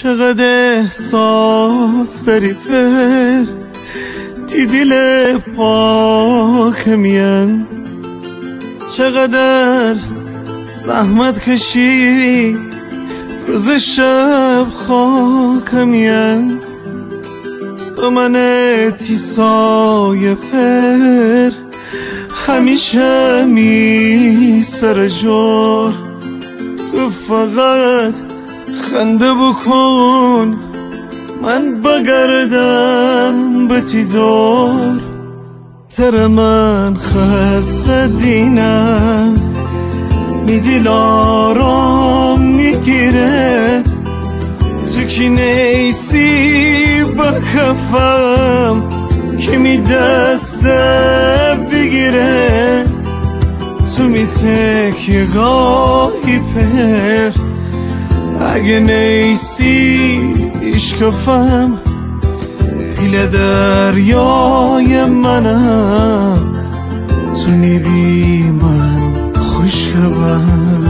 چقدر احساس داری پر تی دل پاکمیم، چقدر زحمت کشی روز شب خاکمیم. تو من تی سایه پر همیشه می سر جور، تو فقط خنده بکن من بگردم به تی دور. تر من خسته دینم می دل آرام میگیره، تو کی نیسی با کفم که می دست بگیره. تو می تکی گاهی پر اگه نیسی اشکفم، پیل دریای منم تو نیبی من خوشگبم.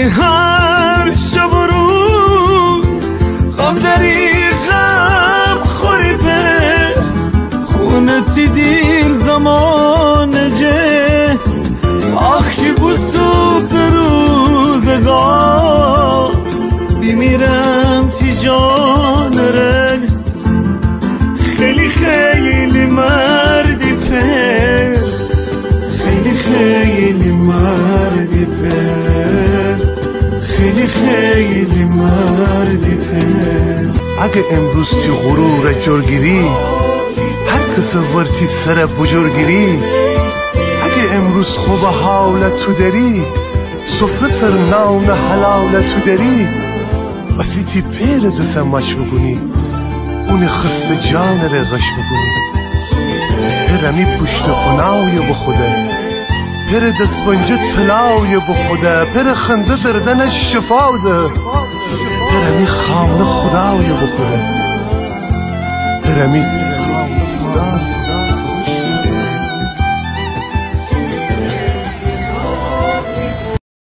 هر شب و روز غم داری غم خوری پر خونه تی دیل زمان جه آخ که بسوز روزگار بیمیرم تی جان رگ. خیلی خیلی مردی پر، خیلی خیلی مردی پر، خیلی خیلی مردی پر. اگه امروز تی غرور جرگیری هر کس ورتی سر بجرگیری، اگه امروز خوب حالت تو داری سفره سر نان حلالت تو داری، بسی تی پیر دسم ماش بگونی اون خست جان رغش بگونی. هرمی پشت پناوی بخوده، پر دستبنجه طلاوی بخوده، پر خنده دردنش شفا ده، پرمی خانه خداوی بخوده، پرمی خانه خدا.